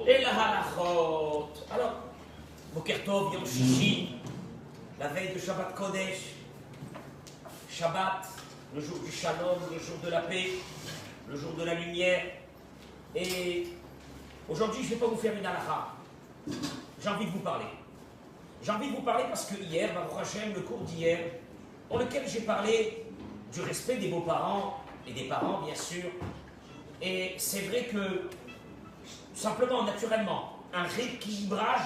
Et la halachot. Alors, Boker Tov, Yom Shishi, la veille de Shabbat Kodesh, Shabbat, le jour du Shalom, le jour de la paix, le jour de la lumière. Et aujourd'hui, je ne vais pas vous faire une halakha. J'ai envie de vous parler. J'ai envie de vous parler parce que hier, Baruch Hashem, le cours d'hier, dans lequel j'ai parlé du respect des beaux-parents et des parents, bien sûr. Et c'est vrai que, simplement, naturellement, un rééquilibrage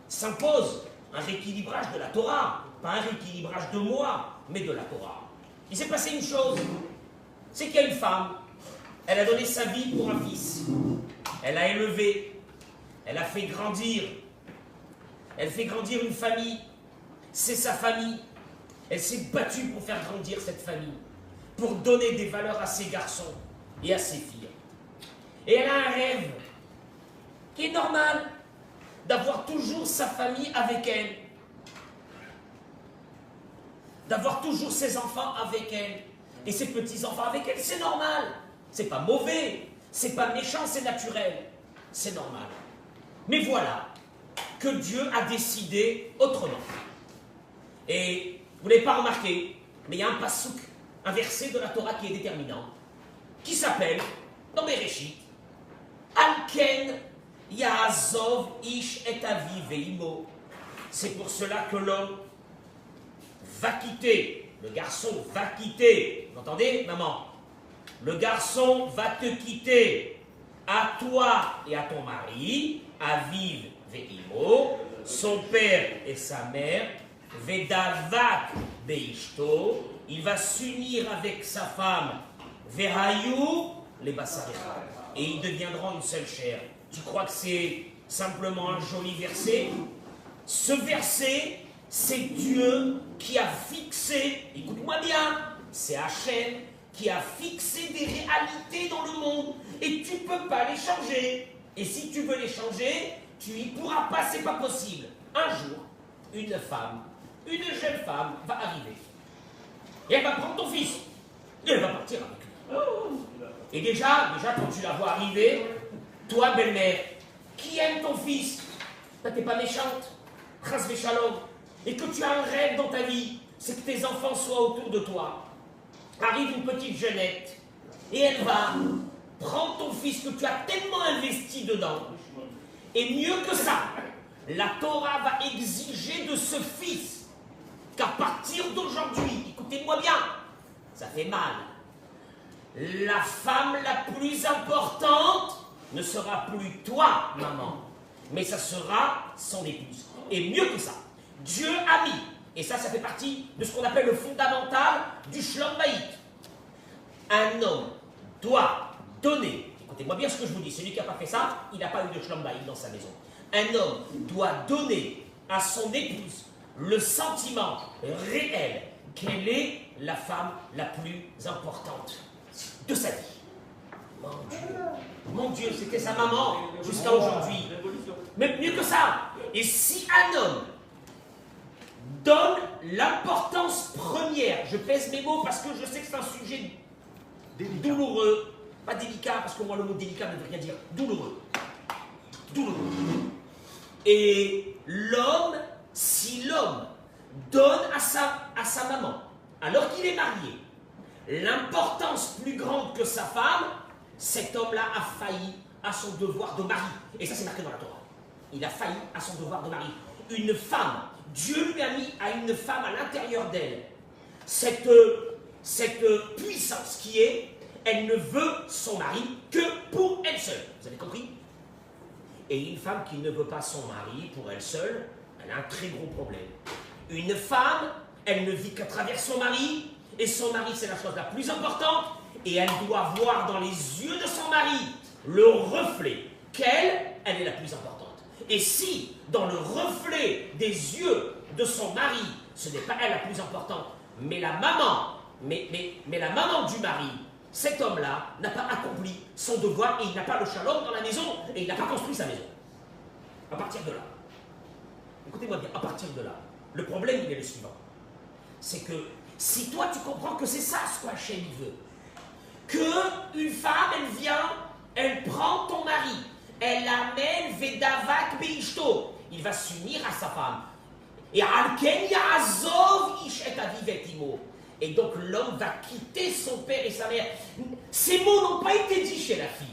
s'impose. Un rééquilibrage de la Torah. Pas un rééquilibrage de moi, mais de la Torah. Il s'est passé une chose. C'est qu'il y a une femme. Elle a donné sa vie pour un fils. Elle a élevé. Elle a fait grandir. Elle fait grandir une famille. C'est sa famille. Elle s'est battue pour faire grandir cette famille. Pour donner des valeurs à ses garçons et à ses filles. Et elle a un rêve qui est normal, d'avoir toujours sa famille avec elle, d'avoir toujours ses enfants avec elle, et ses petits-enfants avec elle, c'est normal, c'est pas mauvais, c'est pas méchant, c'est naturel, c'est normal. Mais voilà que Dieu a décidé autrement. Et vous ne l'avez pas remarqué, mais il y a un passouk, un verset de la Torah qui est déterminant, qui s'appelle, dans Bereshit, Alken Yaazov ish et aviv ve'imo. C'est pour cela que l'homme va quitter, le garçon va quitter, vous entendez, maman? Le garçon va te quitter, à toi et à ton mari, aviv ve'imo, son père et sa mère, vedavak beishto, il va s'unir avec sa femme, ve'hayu les basarecha, et ils deviendront une seule chair. Tu crois que c'est simplement un joli verset? Ce verset, c'est Dieu qui a fixé, écoute-moi bien, c'est Hachem qui a fixé des réalités dans le monde et tu ne peux pas les changer. Et si tu veux les changer, tu n'y pourras pas, c'est pas possible. Un jour, une femme, une jeune femme va arriver et elle va prendre ton fils et elle va partir avec lui. Et déjà quand tu la vois arriver, toi, belle-mère, qui aime ton fils, t'es pas méchante, chas v'shalom, et que tu as un rêve dans ta vie, c'est que tes enfants soient autour de toi. Arrive une petite jeunette, et elle va prendre ton fils que tu as tellement investi dedans. Et mieux que ça, la Torah va exiger de ce fils qu'à partir d'aujourd'hui, écoutez-moi bien, ça fait mal, la femme la plus importante ne sera plus toi, maman, mais ça sera son épouse. Et mieux que ça, Dieu a mis, et ça fait partie de ce qu'on appelle le fondamental du Shlom Bayit. Un homme doit donner, écoutez-moi bien ce que je vous dis, celui qui n'a pas fait ça, il n'a pas eu de Shlom Bayit dans sa maison. Un homme doit donner à son épouse le sentiment réel qu'elle est la femme la plus importante de sa vie. Mon Dieu, c'était sa maman jusqu'à aujourd'hui. Mais mieux que ça, et si un homme donne l'importance première, je pèse mes mots parce que je sais que c'est un sujet douloureux, pas délicat, parce que moi le mot délicat ne veut rien dire, douloureux. Et l'homme, si l'homme donne à sa maman, alors qu'il est marié, l'importance plus grande que sa femme, cet homme-là a failli à son devoir de mari. Et ça, c'est marqué dans la Torah. Il a failli à son devoir de mari. Une femme, Dieu lui a mis à une femme à l'intérieur d'elle cette puissance qui est, elle ne veut son mari que pour elle seule. Vous avez compris? Et une femme qui ne veut pas son mari pour elle seule, elle a un très gros problème. Une femme, elle ne vit qu'à travers son mari, et son mari, c'est la chose la plus importante, et elle doit voir dans les yeux de son mari le reflet qu'elle est elle est la plus importante. Et si, dans le reflet des yeux de son mari, ce n'est pas elle la plus importante, mais la maman, mais la maman du mari, cet homme-là n'a pas accompli son devoir et il n'a pas le shalom dans la maison et il n'a pas construit sa maison. À partir de là, écoutez-moi bien, à partir de là, le problème il est le suivant. C'est que si toi tu comprends que c'est ça ce qu'Hachem veut, qu'une femme elle vient, elle prend ton mari, elle l'amène vedavak beishto, il va s'unir à sa femme. Et alken ya'azov ish et aviv et imo. Et donc l'homme va quitter son père et sa mère. Ces mots n'ont pas été dits chez la fille.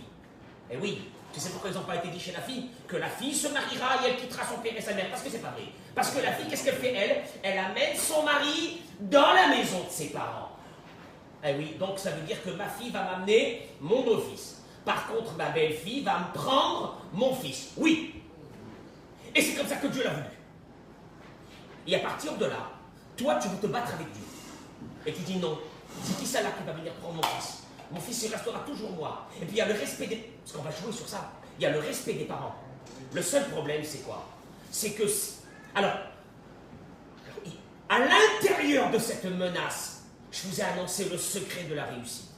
Et oui, tu sais pourquoi ils n'ont pas été dits chez la fille? Que la fille se mariera et elle quittera son père et sa mère. Parce que c'est pas vrai. Parce que la fille, qu'est-ce qu'elle fait elle? Elle amène son mari dans la maison de ses parents. Eh oui, donc ça veut dire que ma fille va m'amener mon beau-fils. Par contre, ma belle-fille va me prendre mon fils. Oui. Et c'est comme ça que Dieu l'a voulu. Et à partir de là, toi, tu veux te battre avec Dieu. Et tu dis non, c'est qui ça là qui va venir prendre mon fils? Mon fils, il restera toujours moi. Et puis il y a le respect des... Parce qu'on va jouer sur ça. Il y a le respect des parents. Le seul problème, c'est quoi? C'est que... Alors, à l'intérieur de cette menace, je vous ai annoncé le secret de la réussite.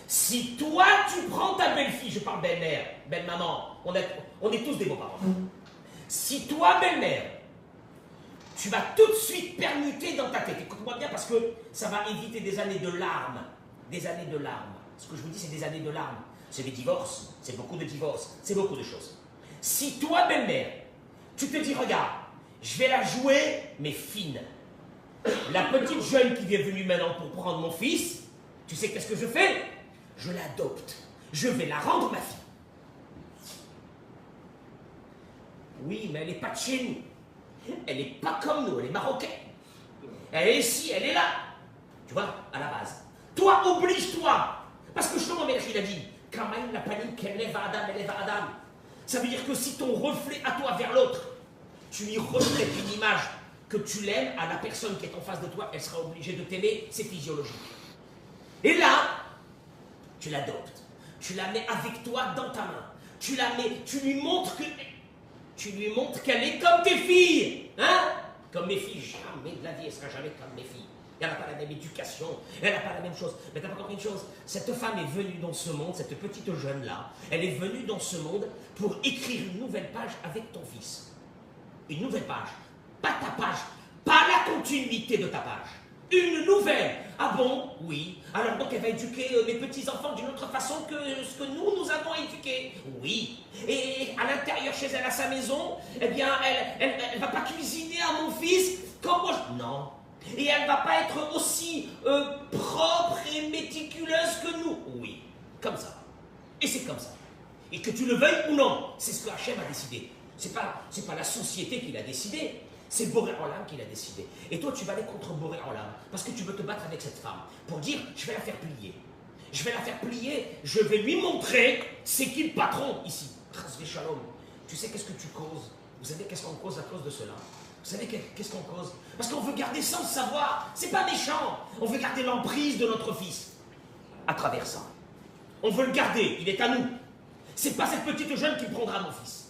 Si toi, tu prends ta belle-fille, je parle belle-mère, belle-maman, on est tous des beaux-parents. Si toi, belle-mère, tu vas tout de suite permuter dans ta tête. Écoute-moi bien parce que ça va éviter des années de larmes. Des années de larmes. Ce que je vous dis, c'est des années de larmes. C'est des divorces, c'est beaucoup de divorces, c'est beaucoup de choses. Si toi, belle-mère, tu te dis, regarde, je vais la jouer, mais fine. La petite jeune qui est venue maintenant pour prendre mon fils, tu sais qu'est-ce que je fais? Je l'adopte. Je vais la rendre ma fille. Oui, mais elle n'est pas de chez nous. Elle n'est pas comme nous, elle est marocaine. Elle est ici, elle est là. Tu vois, à la base. Toi, oblige-toi. Parce que Shlomo Melech, il a dit, Kamaïm la panique, elle lève à Adam, elle lève à Adam. Ça veut dire que si ton reflet à toi vers l'autre, tu lui reflètes une image que tu l'aimes à la personne qui est en face de toi, elle sera obligée de t'aimer, c'est physiologique. Et là, tu l'adoptes. Tu la mets avec toi dans ta main. Tu la mets, tu lui montres qu'elle est comme tes filles. Hein? Comme mes filles, jamais de la vie, elle ne sera jamais comme mes filles. Elle n'a pas la même éducation, elle n'a pas la même chose. Mais tu n'as pas compris une chose, cette femme est venue dans ce monde, cette petite jeune-là, elle est venue dans ce monde pour écrire une nouvelle page avec ton fils. Une nouvelle page. Pas ta page, pas la continuité de ta page. Une nouvelle. Ah bon? Oui. Alors donc elle va éduquer mes petits-enfants d'une autre façon que ce que nous avons éduqués. Oui. Et à l'intérieur, chez elle, à sa maison, eh bien, elle va pas cuisiner à mon fils comme moi. Non. Et elle va pas être aussi propre et méticuleuse que nous. Oui. Comme ça. Et c'est comme ça. Et que tu le veuilles ou non, c'est ce que Hachem a décidé. C'est pas la société qui l'a décidé. C'est Boré Olam qui l'a décidé. Et toi, tu vas aller contre Boré Olam parce que tu veux te battre avec cette femme pour dire, je vais la faire plier. Je vais la faire plier, je vais lui montrer c'est qui le patron ici. Shalom. Tu sais qu'est-ce que tu causes? Vous savez qu'est-ce qu'on cause à cause de cela? Vous savez qu'est-ce qu'on cause? Parce qu'on veut garder sans le savoir. C'est pas méchant. On veut garder l'emprise de notre fils à travers ça. On veut le garder, il est à nous. C'est pas cette petite jeune qui prendra mon fils.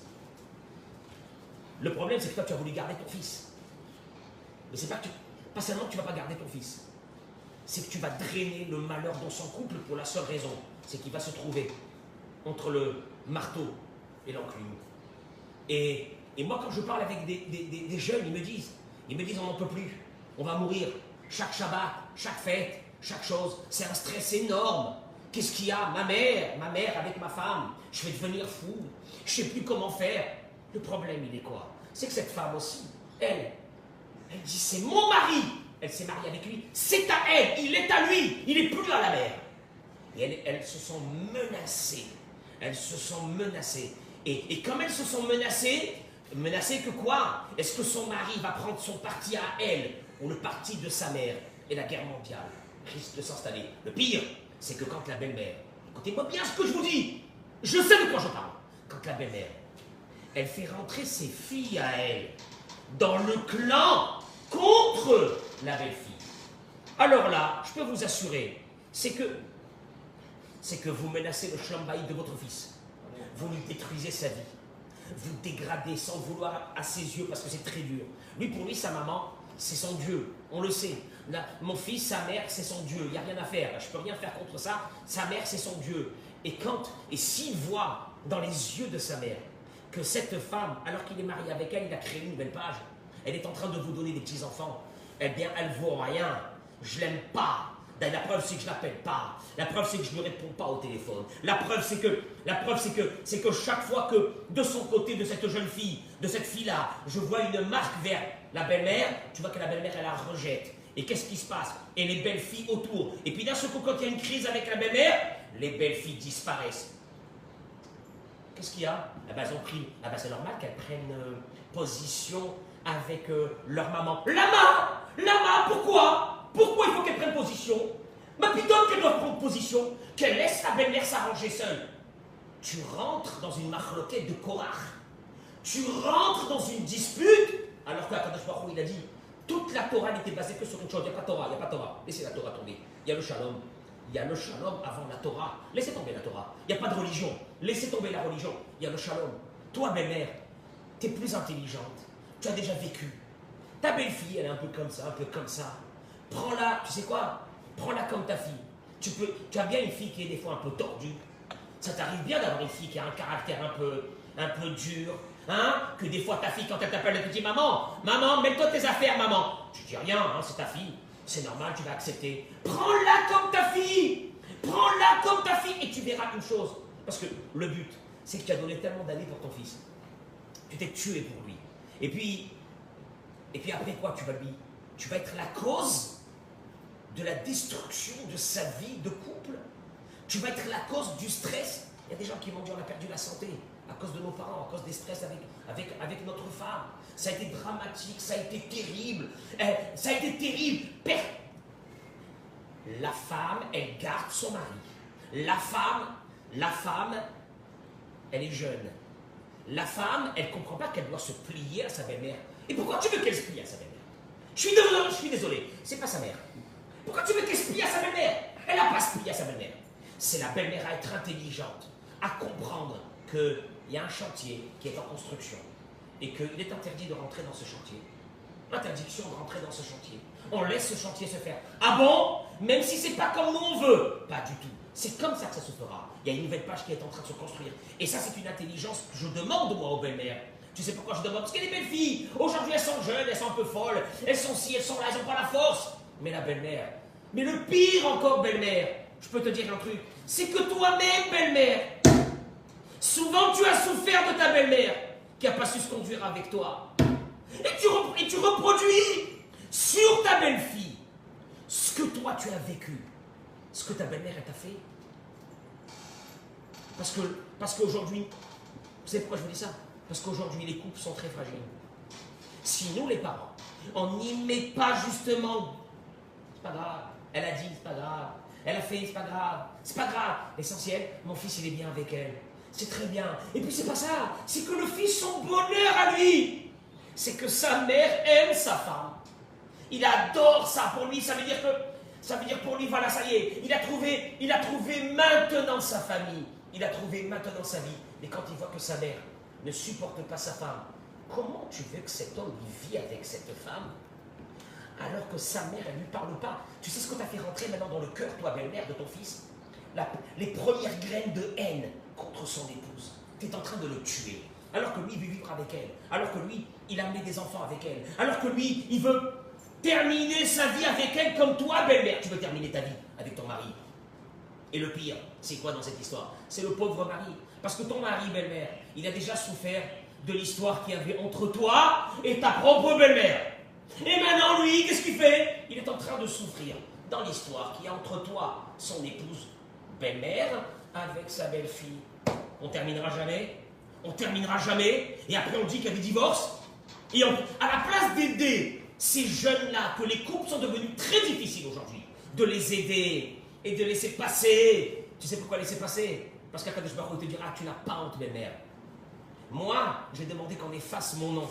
Le problème, c'est que toi, tu as voulu garder ton fils. Mais c'est pas seulement que tu ne vas pas garder ton fils, c'est que tu vas drainer le malheur dans son couple pour la seule raison, c'est qu'il va se trouver entre le marteau et l'enclume. Et moi, quand je parle avec des jeunes, ils me disent, on n'en peut plus, on va mourir. Chaque Shabbat, chaque fête, chaque chose, c'est un stress énorme. Qu'est-ce qu'il y a? Ma mère avec ma femme, je vais devenir fou, je ne sais plus comment faire. Le problème, il est quoi? C'est que cette femme aussi, elle dit, c'est mon mari. Elle s'est mariée avec lui, c'est à elle, il est à lui, il n'est plus à la mère. Et elles se sont menacées. Elles se sont menacées. Et comme elles se sont menacées que quoi? Est-ce que son mari va prendre son parti à elle ou le parti de sa mère? Et la guerre mondiale risque de s'installer. Le pire, c'est que quand la belle-mère, écoutez-moi bien ce que je vous dis, je sais de quoi je parle, quand la belle-mère, elle fait rentrer ses filles à elle dans le clan contre la belle-fille. Alors là, je peux vous assurer, c'est que vous menacez le shlom bayit de votre fils. Vous lui détruisez sa vie. vous dégradez sans le vouloir à ses yeux parce que c'est très dur. Lui, pour lui, sa maman, c'est son Dieu. On le sait. Là, mon fils, sa mère, c'est son Dieu. Il n'y a rien à faire. Je ne peux rien faire contre ça. Sa mère, c'est son Dieu. Et s'il voit dans les yeux de sa mère que cette femme, alors qu'il est marié avec elle, il a créé une nouvelle page, elle est en train de vous donner des petits-enfants, eh bien, elle ne vaut rien. Je ne l'aime pas. La preuve, c'est que je ne l'appelle pas. La preuve, c'est que je ne lui réponds pas au téléphone. La preuve, c'est que chaque fois que, de son côté, de cette jeune fille, de cette fille-là, je vois une marque vers la belle-mère, tu vois que la belle-mère, elle la rejette. Et qu'est-ce qui se passe? Et les belles filles autour. Et puis d'un seul coup, quand il y a une crise avec la belle-mère, les belles filles disparaissent. Qu'est-ce qu'il y a? Eh ben, elles ont pris. Ah ben, c'est normal qu'elles prennent position avec leur maman. La maman, pourquoi? Pourquoi il faut qu'elle prenne position? Mais plutôt qu'elle doit prendre position, qu'elle laisse la belle-mère s'arranger seule. Tu rentres dans une marloquette de Korach. Tu rentres dans une dispute, alors qu'Akadosh Baruch Hu, il a dit, toute la Torah n'était basée que sur une chose. Il n'y a pas Torah, il n'y a pas Torah. Laissez la Torah tomber. Il y a le shalom. Il y a le shalom avant la Torah. Laissez tomber la Torah. Il n'y a pas de religion. Laissez tomber la religion. Il y a le shalom. Toi, belle-mère, tu es plus intelligente. Tu as déjà vécu. Ta belle-fille, elle est un peu comme ça, un peu comme ça. Prends-la, tu sais quoi? Prends-la comme ta fille. Tu as bien une fille qui est des fois un peu tordue. Ça t'arrive bien d'avoir une fille qui a un caractère un peu dur. Hein? Que des fois ta fille, quand elle t'appelle la petite maman, mets-toi tes affaires, maman. Tu dis rien, hein, c'est ta fille. C'est normal, tu vas accepter. Prends-la comme ta fille. Prends-la comme ta fille. Et tu verras une chose. Parce que le but, c'est que tu as donné tellement d'années pour ton fils. Tu t'es tué pour lui. Et puis après quoi, tu vas être la cause de la destruction de sa vie de couple. Tu vas être la cause du stress. Il y a des gens qui m'ont dit on a perdu la santé à cause de nos parents, à cause des stress avec notre femme. Ça a été dramatique, ça a été terrible. Ça a été terrible. La femme, elle garde son mari. La femme, elle est jeune. La femme, elle ne comprend pas qu'elle doit se plier à sa belle-mère. Et pourquoi tu veux qu'elle se plie à sa belle-mère? Je suis désolé, c'est pas sa mère. Pourquoi tu veux qu'elle se plie à sa belle-mère? Elle n'a pas se plier à sa belle-mère. C'est la belle-mère à être intelligente, à comprendre qu'il y a un chantier qui est en construction et qu'il est interdit de rentrer dans ce chantier. Interdiction de rentrer dans ce chantier. On laisse ce chantier se faire. Ah bon? Même si c'est pas comme nous on veut? Pas du tout. C'est comme ça que ça se fera. Il y a une nouvelle page qui est en train de se construire. Et ça, c'est une intelligence que je demande, moi, aux belles-mères. Tu sais pourquoi je demande? Parce qu'il y a des belles filles. Aujourd'hui, elles sont jeunes, elles sont un peu folles. Elles sont ci, elles sont là, elles n'ont pas la force. Mais la belle-mère. Mais le pire encore, belle-mère, je peux te dire un truc, c'est que toi-même, belle-mère, souvent tu as souffert de ta belle-mère qui n'a pas su se conduire avec toi. Et tu reproduis sur ta belle-fille ce que toi tu as vécu, ce que ta belle-mère t'a fait. Parce qu'aujourd'hui, vous savez pourquoi je vous dis ça? Parce qu'aujourd'hui les couples sont très fragiles. Si nous les parents, on n'y met pas justement, c'est pas grave, elle a dit, c'est pas grave, elle a fait, c'est pas grave, c'est pas grave. L'essentiel, mon fils il est bien avec elle, c'est très bien. Et puis c'est pas ça, c'est que le fils, son bonheur à lui, c'est que sa mère aime sa femme. Il adore ça pour lui, ça veut dire pour lui, voilà, ça y est, il a trouvé maintenant sa famille, il a trouvé maintenant sa vie. Mais quand il voit que sa mère ne supporte pas sa femme, comment tu veux que cet homme vit avec cette femme alors que sa mère, elle ne lui parle pas? Tu sais ce que tu as fait rentrer maintenant dans le cœur, toi, belle-mère, de ton fils? Les premières graines de haine contre son épouse. Tu es en train de le tuer. Alors que lui, il veut vivre avec elle. Alors que lui, il a amené des enfants avec elle. Alors que lui, il veut terminer sa vie avec elle comme toi, belle-mère. Tu veux terminer ta vie avec ton mari. Et le pire, c'est quoi dans cette histoire? C'est le pauvre mari. Parce que ton mari, belle-mère, il a déjà souffert de l'histoire qu'il y avait entre toi et ta propre belle-mère. Et maintenant, lui, qu'est-ce qu'il fait? Il est en train de souffrir dans l'histoire qu'il y a entre toi, son épouse, belle-mère, avec sa belle-fille. On terminera jamais. On terminera jamais. Et après, on dit qu'il y a des divorces. Et à la place d'aider ces jeunes-là, que les couples sont devenus très difficiles aujourd'hui, de les aider et de laisser passer. Tu sais pourquoi laisser passer? Parce qu'Akadosh Baruch Hu te dira, tu n'as pas honte, belle-mère. Moi, j'ai demandé qu'on efface mon nom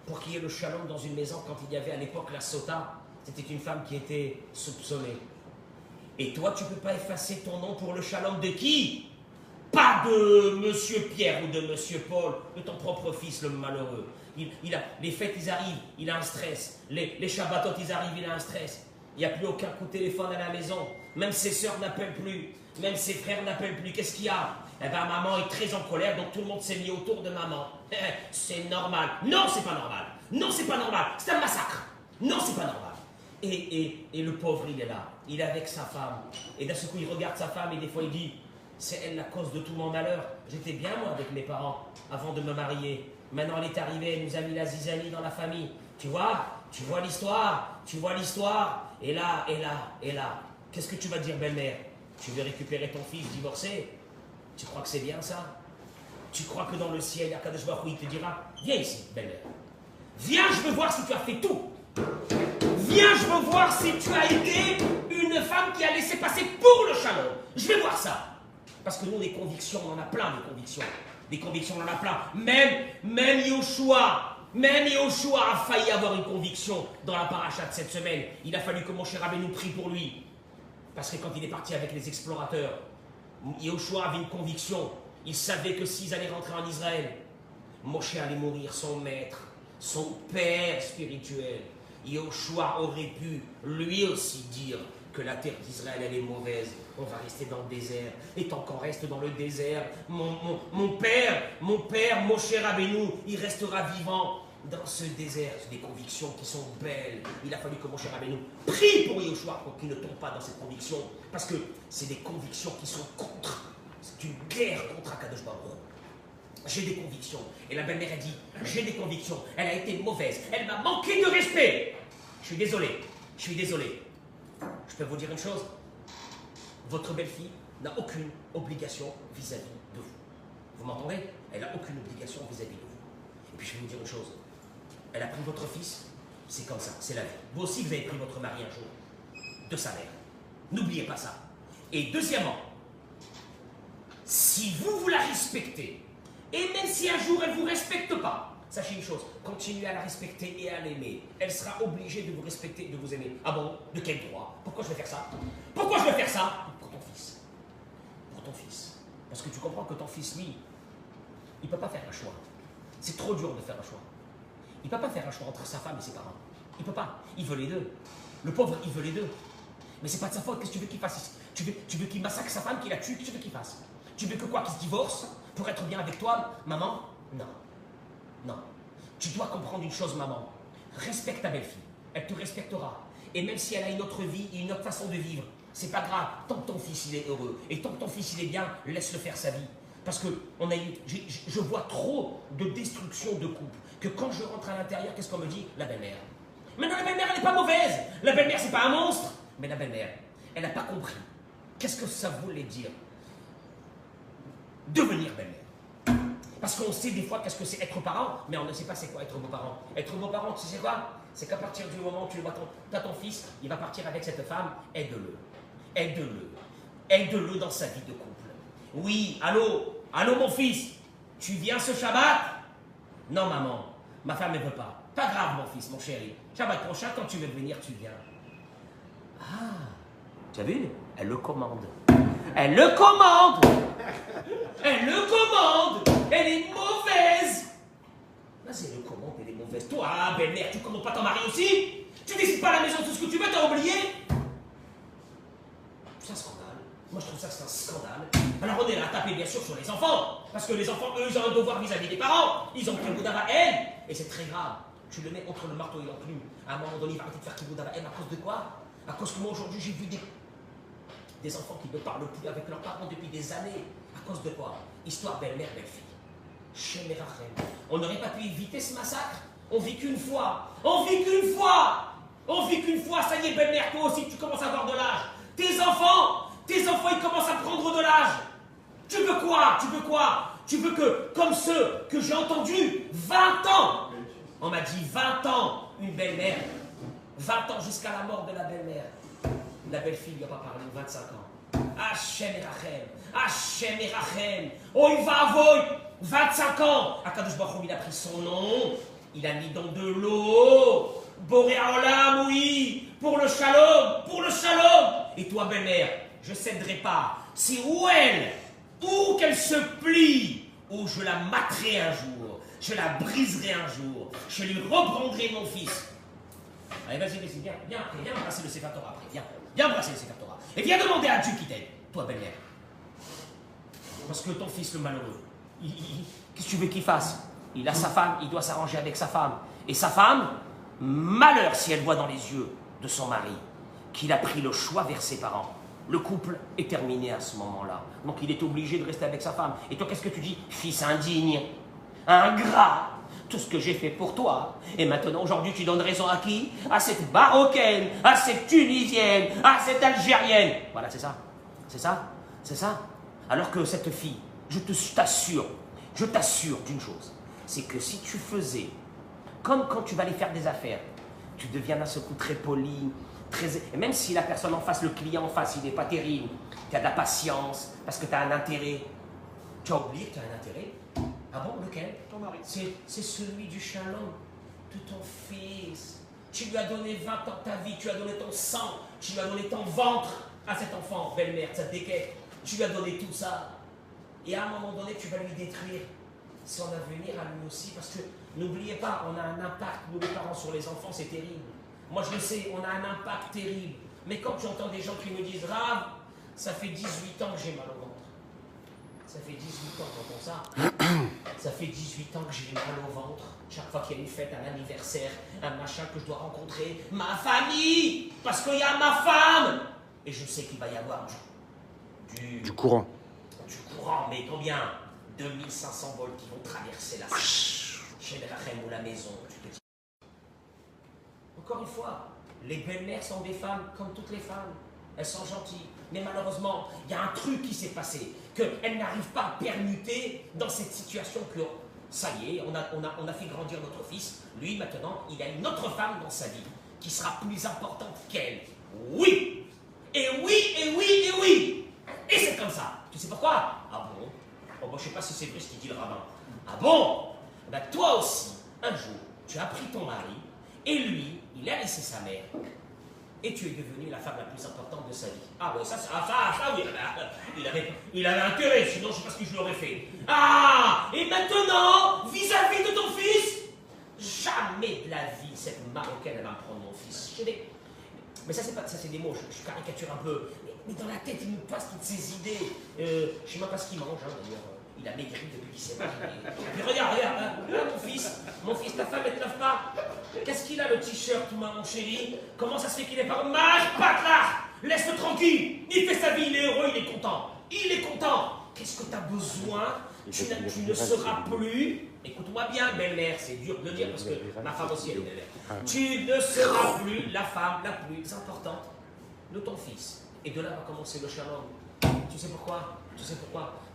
pour qu'il y ait le shalom dans une maison quand il y avait à l'époque la sota. C'était une femme qui était soupçonnée. Et toi, tu ne peux pas effacer ton nom pour le shalom de qui? Pas de Monsieur Pierre ou de Monsieur Paul, de ton propre fils, le malheureux. Les fêtes, ils arrivent, il a un stress. Les Shabbatot, ils arrivent, il a un stress. Il n'y a plus aucun coup de téléphone à la maison. Même ses sœurs n'appellent plus. Même ses frères n'appellent plus. Qu'est-ce qu'il y a? Eh bien, maman est très en colère, donc tout le monde s'est mis autour de maman. C'est normal. Non, c'est pas normal. Non, c'est pas normal. C'est un massacre. Non, c'est pas normal. Et le pauvre, il est là. Il est avec sa femme. Et d'un seul coup, il regarde sa femme et des fois, il dit, c'est elle la cause de tout mon malheur. J'étais bien, moi, avec mes parents, avant de me marier. Maintenant, elle est arrivée, elle nous a mis la zizanie dans la famille. Tu vois l'histoire. Tu vois l'histoire. Et là. Qu'est-ce que tu vas dire, belle-mère? Tu veux récupérer ton fils divorcé? Tu crois que c'est bien ça? Tu crois que dans le ciel, Akadosh Baruch Hu, il te dira, viens ici, belle-mère. Viens, je veux voir si tu as fait tout. Viens, je veux voir si tu as été une femme qui a laissé passer pour le shalom. Je vais voir ça. Parce que nous, des convictions, on en a plein de convictions. Des convictions, on en a plein. Même Yoshua a failli avoir une conviction dans la paracha de cette semaine. Il a fallu que Moshe Rabbeinu prie pour lui. Parce que quand il est parti avec les explorateurs, Yoshua avait une conviction. Il savait que s'ils allaient rentrer en Israël, Moshe allait mourir, son maître, son père spirituel. Yoshua aurait pu lui aussi dire que la terre d'Israël, elle est mauvaise. On va rester dans le désert. Et tant qu'on reste dans le désert, mon père, Moshe Rabbeinu, il restera vivant dans ce désert. C'est des convictions qui sont belles. Il a fallu que Moshe Rabbeinu prie pour Yoshua pour qu'il ne tombe pas dans cette conviction. Parce que c'est des convictions qui sont contre. C'est une guerre contre Akadosh Baruch Hu. J'ai des convictions. Et la belle-mère a dit, j'ai des convictions. Elle a été mauvaise. Elle m'a manqué de respect. Je suis désolé. Je peux vous dire une chose. Votre belle-fille n'a aucune obligation vis-à-vis de vous. Vous m'entendez? Elle n'a aucune obligation vis-à-vis de vous. Et puis je vais vous dire une chose. Elle a pris votre fils. C'est comme ça. C'est la vie. Vous aussi, vous avez pris votre mari un jour. De sa mère. N'oubliez pas ça. Et deuxièmement, si vous la respectez, et même si un jour elle ne vous respecte pas, sachez une chose, continuez à la respecter et à l'aimer. Elle sera obligée de vous respecter, de vous aimer. Ah bon? De quel droit? Pourquoi je vais faire ça? Pourquoi je vais faire ça? Pour ton fils. Pour ton fils. Parce que tu comprends que ton fils, lui, il ne peut pas faire un choix. C'est trop dur de faire un choix. Il ne peut pas faire un choix entre sa femme et ses parents. Il ne peut pas. Il veut les deux. Le pauvre, il veut les deux. Mais c'est pas de sa faute. Qu'est-ce que tu veux qu'il fasse? Tu veux qu'il massacre sa femme, qu'il la tue? Qu'est-ce que tu veux qu'il fasse? Tu veux que quoi? Qu'il se divorce pour être bien avec toi, maman? Non. Non. Tu dois comprendre une chose, maman. Respecte ta belle-fille. Elle te respectera. Et même si elle a une autre vie, une autre façon de vivre, c'est pas grave. Tant que ton fils il est heureux et tant que ton fils il est bien, laisse-le faire sa vie. Parce que je vois trop de destruction de couple. Que quand je rentre à l'intérieur, qu'est-ce qu'on me dit? La belle-mère. Maintenant, la belle-mère, elle n'est pas mauvaise. La belle-mère, c'est pas un monstre. Mais la belle-mère, elle n'a pas compris. Qu'est-ce que ça voulait dire? Devenir belle-mère. Parce qu'on sait des fois qu'est-ce que c'est être parent, mais on ne sait pas c'est quoi être beau-parent. Être beau-parent, tu sais quoi? C'est qu'à partir du moment où tu vois ton fils, il va partir avec cette femme, aide-le. Aide-le. Aide-le dans sa vie de couple. Oui, allô mon fils, tu viens ce Shabbat? Non, maman, ma femme ne veut pas. Pas grave, mon fils, mon chéri. Shabbat prochain, quand tu veux venir, tu viens. Ah, tu as vu? Elle le commande. Elle le commande. Elle le commande. Elle est mauvaise. Vas-y, elle le commande, elle est mauvaise. Toi, belle-mère, tu ne commandes pas ton mari aussi? Tu décides pas à la maison tout ce que tu veux, t'as oublié? C'est un scandale. Moi, je trouve ça que c'est un scandale. Alors, on est là à taper, bien sûr, sur les enfants. Parce que les enfants, eux, ils ont un devoir vis-à-vis des parents. Ils ont pris le Bouddha haine. Et c'est très grave. Tu le mets entre le marteau et l'enclume. À un moment donné, il va arrêter de faire qu'il Bouddha haine. À cause de quoi? À cause que moi, aujourd'hui, j'ai vu des enfants qui ne parlent plus avec leurs parents depuis des années. À cause de quoi? Histoire belle-mère, belle-fille. Chez mes rachem. On n'aurait pas pu éviter ce massacre. On vit qu'une fois. On vit qu'une fois. On vit qu'une fois. Ça y est, belle-mère, toi aussi, tu commences à avoir de l'âge. Tes enfants, ils commencent à prendre de l'âge. Tu veux quoi? Tu veux que, comme ceux que j'ai entendus, 20 ans. On m'a dit 20 ans, une belle-mère. 20 ans jusqu'à la mort de la belle-mère. La belle-fille n'a pas parlé, 25 ans. Hachem Erachem. Hachem Erachem. Oh, il va avoir 25 ans. Akadosh Baruch Hu, il a pris son nom. Il a mis dans de l'eau. Boré Haolam, oui. Pour le shalom. Pour le shalom. Et toi, belle-mère, je ne céderai pas. Si ou elle, ou qu'elle se plie, ou je la materai un jour, je la briserai un jour, je lui reprendrai mon fils. Allez, vas-y, viens embrasser le Sefer Torah après, viens embrasser le Sefer Torah. Et viens demander à Dieu qui t'aide, toi, belle-mère. Parce que ton fils, le malheureux, qu'est-ce que tu veux qu'il fasse? Il a sa femme, il doit s'arranger avec sa femme. Et sa femme, malheur si elle voit dans les yeux de son mari qu'il a pris le choix vers ses parents. Le couple est terminé à ce moment-là. Donc il est obligé de rester avec sa femme. Et toi, qu'est-ce que tu dis? Fils indigne, ingrat, tout ce que j'ai fait pour toi. Et maintenant, aujourd'hui, tu donnes raison à qui? À cette Marocaine, à cette Tunisienne, à cette Algérienne. Voilà, c'est ça. C'est ça. C'est ça. Alors que cette fille, je t'assure d'une chose. C'est que si tu faisais, comme quand tu vas aller faire des affaires, tu deviens d'un seul coup très poli, et même si la personne en face, le client en face, il n'est pas terrible, tu as de la patience, parce que tu as un intérêt. Tu as oublié que tu as un intérêt? Ah bon, lequel? Ton mari. C'est celui du shalom, de ton fils. Tu lui as donné 20 ans de ta vie, tu lui as donné ton sang, tu lui as donné ton ventre à cet enfant, belle-mère, ça te déquête. Tu lui as donné tout ça. Et à un moment donné, tu vas lui détruire son avenir à lui aussi, parce que n'oubliez pas, on a un impact, nous les parents, sur les enfants, c'est terrible. Moi je le sais, on a un impact terrible. Mais quand j'entends des gens qui me disent, Rav, ça fait 18 ans que j'ai mal au ventre. Ça fait 18 ans, j'entends ça. Ça fait 18 ans que j'ai mal au ventre. Chaque fois qu'il y a une fête, un anniversaire, un machin que je dois rencontrer, ma famille, parce qu'il y a ma femme. Et je sais qu'il va y avoir du courant. Du courant, mais combien? 2500 volts qui vont traverser la salle. Chez le Rachem ou la maison, tu te dis. Encore une fois, les belles-mères sont des femmes comme toutes les femmes. Elles sont gentilles. Mais malheureusement, il y a un truc qui s'est passé, qu'elles n'arrivent pas à permuter dans cette situation que, ça y est, on a fait grandir notre fils. Lui, maintenant, il a une autre femme dans sa vie qui sera plus importante qu'elle. Oui! Et oui, et oui, et oui! Et c'est comme ça. Tu sais pourquoi? Ah bon? Oh, moi, je ne sais pas si c'est vrai ce qu'il dit le rabbin. Ah bon? Ben, toi aussi, un jour, tu as pris ton mari, et lui, il a laissé sa mère, et tu es devenue la femme la plus importante de sa vie. Ah ouais, ça oui, il avait intérêt, sinon je ne sais pas ce que je l'aurais fait. Ah! Et maintenant, vis-à-vis de ton fils, jamais de la vie, cette Marocaine, elle va me prendre mon fils. Mais ça, c'est des mots, je caricature un peu. Mais dans la tête, il nous passe toutes ces idées. Je ne sais même pas ce qu'il mange, hein, d'ailleurs. Il a maigri depuis qu'il s'est marié. Mais regarde, hein, mon fils, ta femme, elle ne te lave pas. Qu'est-ce qu'il a, le t-shirt, mon chéri? Comment ça se fait qu'il est pas... Marche pas là! Laisse-le tranquille! Il fait sa vie, il est heureux, il est content. Il est content. Qu'est-ce que tu as besoin? Tu ne seras plus... Écoute-moi bien, belle-mère, c'est dur de le dire parce que ma femme aussi, elle est belle-mère. Tu ne seras plus la femme la plus importante de ton fils. Et de là va commencer le shalom. Tu sais pourquoi?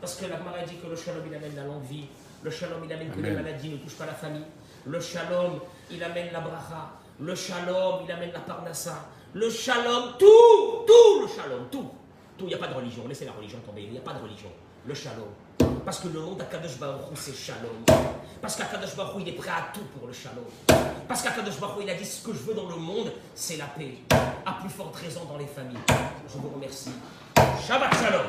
Parce que la Gemara dit que le shalom, il amène la longue vie. Le shalom, il amène que les maladies ne touchent pas la famille. Le shalom, il amène la bracha. Le shalom, il amène la parnassa. Le shalom, tout le shalom, tout. Il n'y a pas de religion. Laissez la religion tomber. Il n'y a pas de religion. Le shalom. Parce que le nom d'Akadosh Baruch Hu, c'est shalom. Parce qu'Akadosh Baruch Hu, il est prêt à tout pour le shalom. Parce qu'Akadosh Baruch Hu, il a dit ce que je veux dans le monde, c'est la paix. À plus forte raison dans les familles. Je vous remercie. Shabbat shalom.